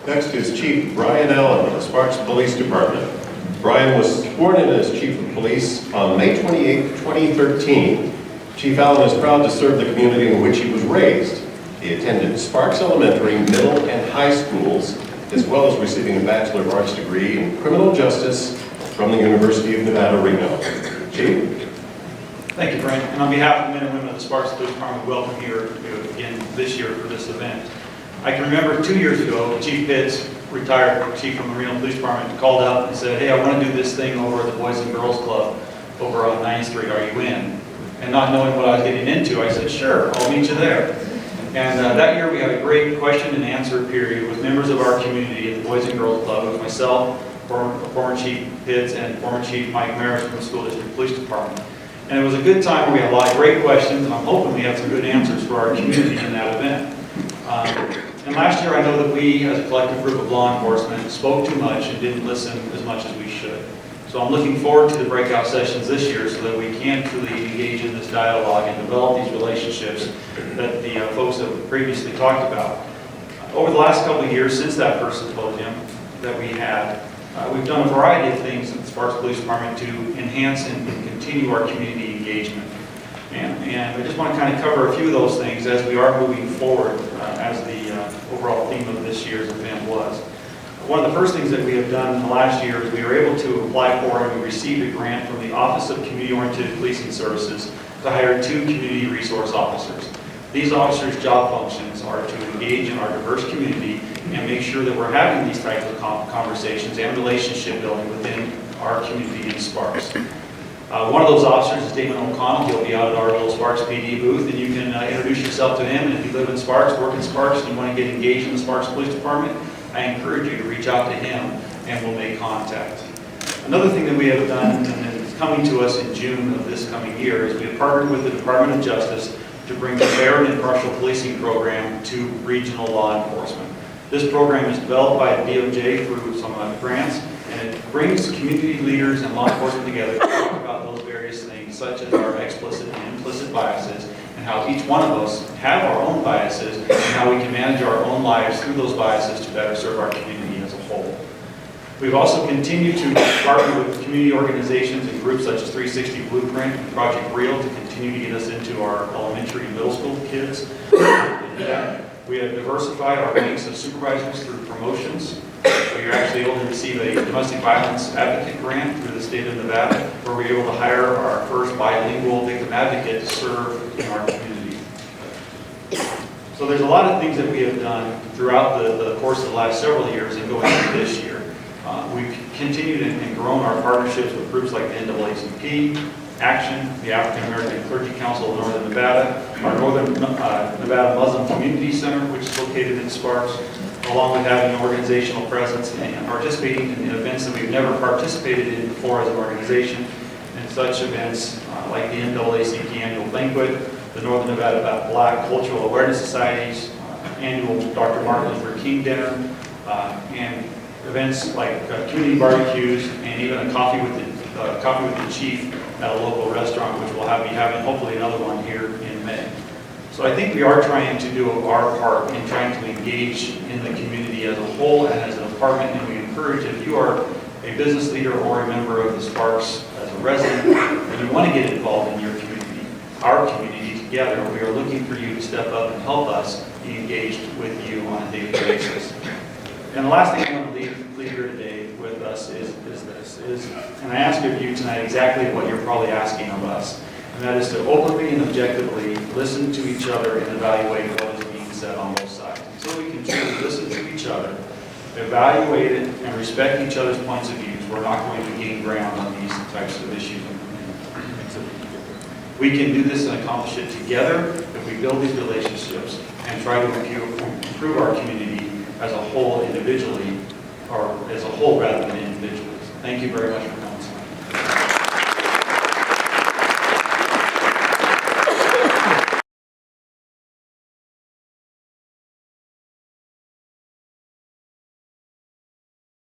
Next is Chief Brian Allen of the Sparks Police Department. Brian was sworn in as Chief of Police on May 28, 2013. Chief Allen is proud to serve the community in which he was raised. He attended Sparks Elementary, middle, and high schools, as well as receiving a Bachelor of Arts degree in Criminal Justice from the University of Nevada Reno. Chief? Thank you, Frank. And on behalf of the men and women of the Sparks Police Department, we welcome you again this year for this event. I can remember 2 years ago, Chief Pitts, retired chief from the Reno Police Department, called up and said, "Hey, I want to do this thing over at the Boys and Girls Club over on 9th Street. Are you in?" And not knowing what I was getting into, I said, "Sure, I'll meet you there." And that year we had a great question and answer period with members of our community at the Boys and Girls Club, with myself, former Chief Pitts, and former Chief Mike Maris from the School District Police Department. And it was a good time where we had a lot of great questions, and I'm hoping we have some good answers for our community in that event. And last year I know that we, as a collective group of law enforcement, spoke too much and didn't listen as much as we should. So I'm looking forward to the breakout sessions this year so that we can truly engage in this dialogue and develop these relationships that the folks have previously talked about. Over the last couple of years since that first symposium that we had, we've done a variety of things at the Sparks Police Department to enhance and continue our community engagement. And I just want to kind of cover a few of those things as we are moving forward as the overall theme of this year's event was. One of the first things that we have done in the last year is we were able to apply for and we received a grant from the Office of Community-Oriented Policing Services to hire 2 community resource officers. These officers' job functions are to engage in our diverse community and make sure that we're having these types of conversations and relationship building within our community in Sparks. One of those officers is Damon O'Connell. He'll be out at our little Sparks PD booth, and you can introduce yourself to him. And if you live in Sparks, work in Sparks, and you want to get engaged in the Sparks Police Department, I encourage you to reach out to him, and we'll make contact. Another thing that we have done, and is coming to us in June of this coming year, is we have partnered with the Department of Justice to bring the fair and impartial policing program to regional law enforcement. This program is developed by the DOJ through some grants, and it brings community leaders and law enforcement together to talk about those various things, such as our explicit and implicit biases, and how each one of us have our own biases, and how we can manage our own lives through those biases to better serve our community as a whole. We've also continued to partner with community organizations and groups such as 360 Blueprint and Project Real to continue to get us into our elementary and middle school kids. We have diversified our ranks of supervisors through promotions. So you're actually able to receive a domestic violence advocate grant through the state of Nevada, where we're able to hire our first bilingual victim advocate to serve in our community. So there's a lot of things that we have done throughout the course of the last several years and going into this year. We've continued and grown our partnerships with groups like the NAACP, Action, the African American Clergy Council of Northern Nevada, our Northern Nevada Muslim Community Center, which is located in Sparks, along with having an organizational presence and participating in events that we've never participated in before as an organization, and such events like the NAACP Annual Banquet, the Northern Nevada Black Cultural Awareness Society's annual Dr. Martin Luther King Dinner, and events like community barbecues, and even a coffee with the chief at a local restaurant, which we'll be having hopefully another one here in May. So I think we are trying to do our part in trying to engage in the community as a whole and as an department, and we encourage, if you are a business leader or a member of the Sparks as a resident and you want to get involved in your community, our community together, we are looking for you to step up and help us be engaged with you on a daily basis. And the last thing I want to leave here today with us is and I ask of you tonight exactly what you're probably asking of us, and that is to openly and objectively listen to each other and evaluate what is being said on both sides. Until we can truly listen to each other, evaluate it, and respect each other's points of views, we're not going to gain ground on these types of issues and things that we can do. We can do this and accomplish it together if we build these relationships and try to improve our community as a whole individually, or as a whole rather than individually. Thank you very much for coming.